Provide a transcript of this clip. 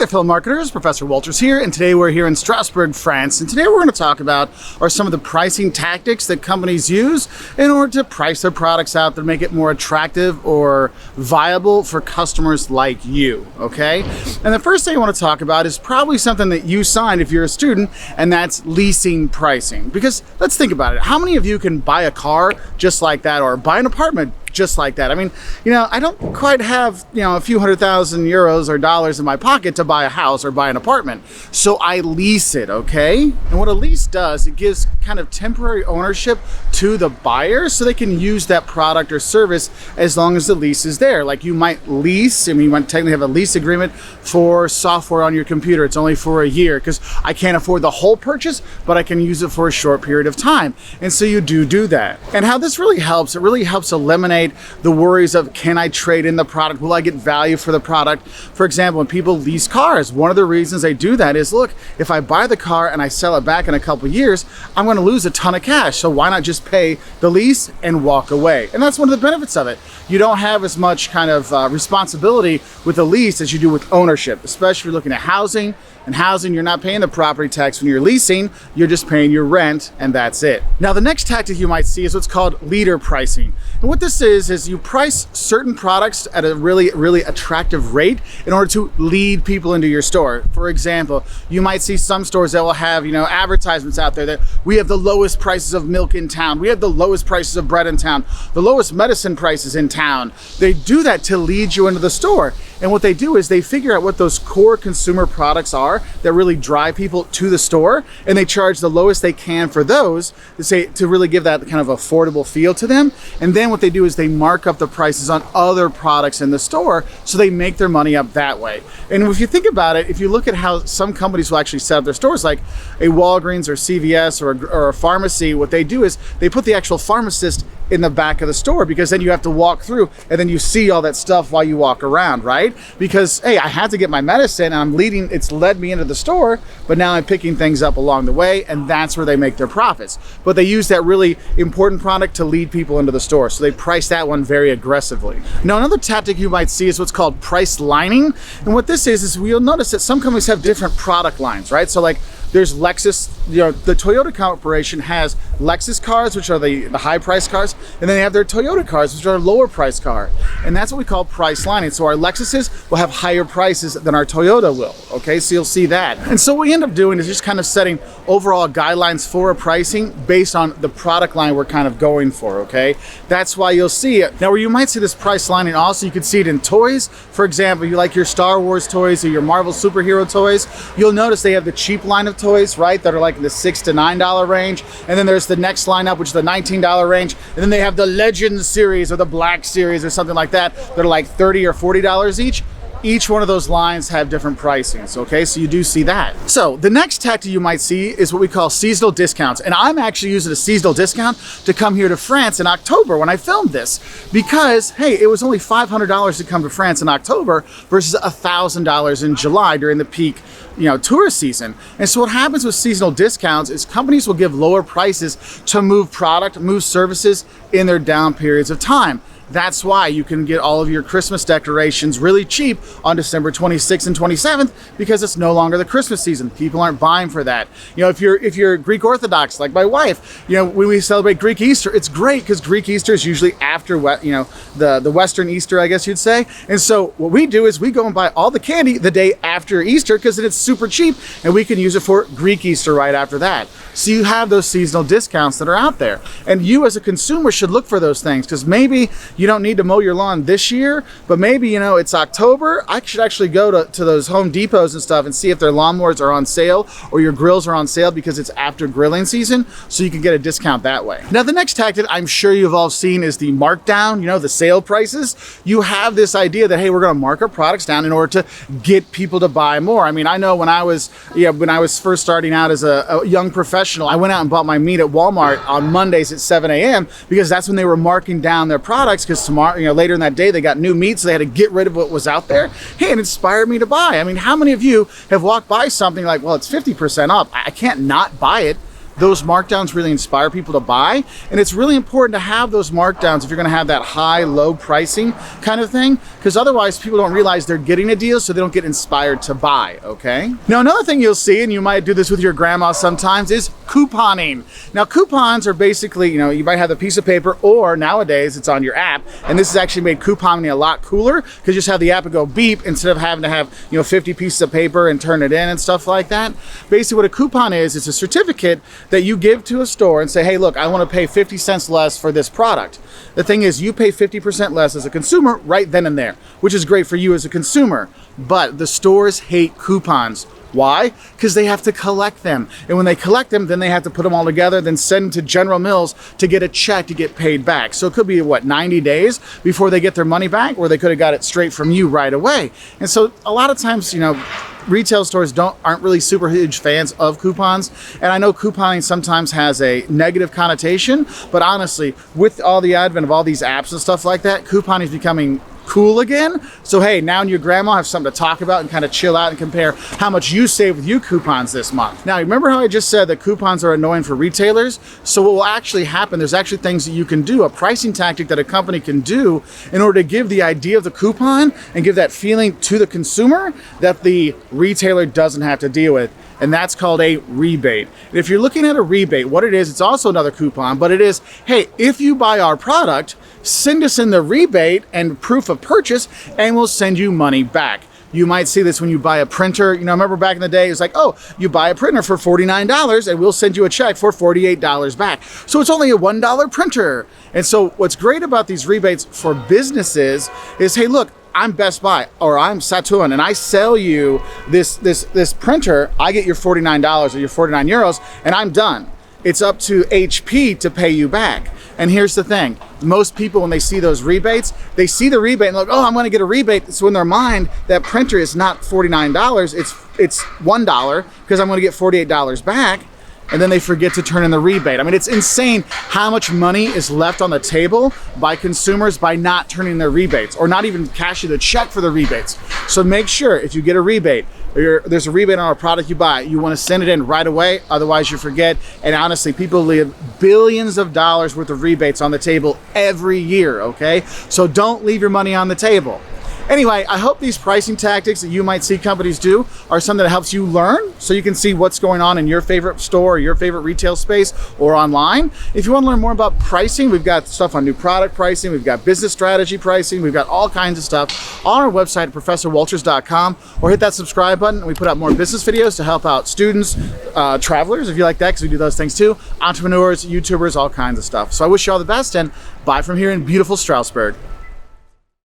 there, fellow marketers. Professor Wolters here, and today we're here in Strasbourg, France. And today we're going to talk about are some of the pricing tactics that companies use in order to price their products out to make it more attractive or viable for customers like you, okay? And the first thing I want to talk about is probably something that you signed if you're a student, and that's leasing pricing. Because let's think about it. How many of you can buy a car just like that, or buy an apartment just like that? I mean, I don't quite have, a few €100,000 or dollars in my pocket to buy a house or buy an apartment. So I lease it, okay? And what a lease does, it gives kind of temporary ownership to the buyer so they can use that product or service as long as the lease is there. Like you might lease, you might technically have a lease agreement for software on your computer. It's only for a year because I can't afford the whole purchase, but I can use it for a short period of time. And so you do that. And how this really helps, it really helps eliminate the worries of, can I trade in the product? Will I get value for the product? For example, when people lease cars, one of the reasons they do that is, look, if I buy the car and I sell it back in a couple of years, I'm going to lose a ton of cash. So why not just pay the lease and walk away? And that's one of the benefits of it. You don't have as much kind of responsibility with a lease as you do with ownership, especially if you're looking at housing. And housing, you're not paying the property tax when you're leasing, you're just paying your rent, and that's it. Now, the next tactic you might see is what's called leader pricing. And what this is you price certain products at a really attractive rate in order to lead people into your store. For example, you might see some stores that will have, advertisements out there that we have the lowest prices of milk in town, we have the lowest prices of bread in town, the lowest medicine prices in town. They do that to lead you into the store. And what they do is they figure out what those core consumer products are that really drive people to the store, and they charge the lowest they can for those to really give that kind of affordable feel to them. And then what they do is they mark up the prices on other products in the store so they make their money up that way. And if you think about it, if you look at how some companies will actually set up their stores, like a Walgreens or CVS or a pharmacy, what they do is they put the actual pharmacist in the back of the store, because then you have to walk through and then you see all that stuff while you walk around, right? Because, hey, I had to get my medicine and it's led me into the store, but now I'm picking things up along the way, and that's where they make their profits. But they use that really important product to lead people into the store, so they price that one very aggressively. Now, another tactic you might see is what's called price lining. And what this is you'll notice that some companies have different product lines, right? So like there's Lexus, the Toyota Corporation has Lexus cars, which are the high price cars, and then they have their Toyota cars, which are a lower price car. And that's what we call price lining. So our Lexuses will have higher prices than our Toyota will, okay? So you'll see that. And so what we end up doing is just kind of setting overall guidelines for a pricing based on the product line we're kind of going for, okay? That's why you'll see it. Now, where you might see this price lining also, you can see it in toys. For example, you like your Star Wars toys or your Marvel superhero toys, you'll notice they have the cheap line of toys, right, that are like in the $6 to $9 range, and then there's the next lineup, which is the $19 range, and then they have the Legends series or the Black series or something like that that are like $30 or $40 each. Each one of those lines have different pricings, okay? So you do see that. So the next tactic you might see is what we call seasonal discounts. And I'm actually using a seasonal discount to come here to France in October when I filmed this, because, hey, it was only $500 to come to France in October versus $1,000 in July during the peak tourist season. And so what happens with seasonal discounts is companies will give lower prices to move product, move services in their down periods of time. That's why you can get all of your Christmas decorations really cheap on December 26th and 27th, because it's no longer the Christmas season. People aren't buying for that. If you're Greek Orthodox like my wife, when we celebrate Greek Easter, it's great because Greek Easter is usually after the Western Easter, I guess you'd say. And so what we do is we go and buy all the candy the day after Easter, because then it's super cheap and we can use it for Greek Easter right after that. So you have those seasonal discounts that are out there, and you as a consumer should look for those things, because maybe you don't need to mow your lawn this year, but maybe it's October. I should actually go to those Home Depots and stuff and see if their lawnmowers are on sale or your grills are on sale, because it's after grilling season, so you can get a discount that way. Now, the next tactic I'm sure you've all seen is the markdown, the sale prices. You have this idea that, hey, we're going to mark our products down in order to get people to buy more. I mean, I know when I was first starting out as a young professional, I went out and bought my meat at Walmart on Mondays at 7 a.m. because that's when they were marking down their products, because tomorrow, later in that day, they got new meat, so they had to get rid of what was out there. Hey, it inspired me to buy. I mean, how many of you have walked by something like, well, it's 50% off, I can't not buy it? those markdowns really inspire people to buy. And it's really important to have those markdowns if you're gonna have that high, low pricing kind of thing, because otherwise people don't realize they're getting a deal, so they don't get inspired to buy, okay? Now, another thing you'll see, and you might do this with your grandma sometimes, is couponing. Now, coupons are basically, you might have a piece of paper, or nowadays it's on your app, and this has actually made couponing a lot cooler, because you just have the app and go beep instead of having to have 50 pieces of paper and turn it in and stuff like that. Basically what a coupon is, it's a certificate that you give to a store and say, hey, look, I want to pay 50 cents less for this product. The thing is, you pay 50% less as a consumer right then and there, which is great for you as a consumer. But the stores hate coupons. Why? Because they have to collect them. And when they collect them, then they have to put them all together, then send them to General Mills to get a check to get paid back. So it could be, 90 days before they get their money back, or they could have got it straight from you right away. And so a lot of times, retail stores aren't really super huge fans of coupons. And I know couponing sometimes has a negative connotation, but honestly, with all the advent of all these apps and stuff like that, couponing is becoming cool again. So hey, now and your grandma have something to talk about and kind of chill out and compare how much you save with your coupons this month. Now, remember how I just said that coupons are annoying for retailers? So what will actually happen, there's actually things that you can do, a pricing tactic that a company can do in order to give the idea of the coupon and give that feeling to the consumer that the retailer doesn't have to deal with. And that's called a rebate. And if you're looking at a rebate, what it is, it's also another coupon, but it is, hey, if you buy our product, send us in the rebate and proof of purchase, and we'll send you money back. You might see this when you buy a printer. Remember back in the day, it was like, oh, you buy a printer for $49 and we'll send you a check for $48 back. So it's only a $1 printer. And so what's great about these rebates for businesses is, hey, look, I'm Best Buy or I'm Saturn and I sell you this printer, I get your $49 or your 49 euros and I'm done. It's up to HP to pay you back. And here's the thing, most people when they see those rebates, they see the rebate and like, oh, I'm gonna get a rebate. So in their mind, that printer is not $49, it's $1 because I'm gonna get $48 back. And then they forget to turn in the rebate. I mean, it's insane how much money is left on the table by consumers by not turning their rebates or not even cashing the check for the rebates. So make sure if you get a rebate or there's a rebate on a product you buy, you want to send it in right away, otherwise you forget. And honestly, people leave billions of dollars worth of rebates on the table every year, okay? So don't leave your money on the table. Anyway, I hope these pricing tactics that you might see companies do are something that helps you learn so you can see what's going on in your favorite store or your favorite retail space or online. If you want to learn more about pricing, we've got stuff on new product pricing, we've got business strategy pricing, we've got all kinds of stuff on our website at ProfessorWolters.com, or hit that subscribe button and we put out more business videos to help out students, travelers, if you like that, because we do those things too, entrepreneurs, YouTubers, all kinds of stuff. So I wish you all the best and bye from here in beautiful Strasbourg.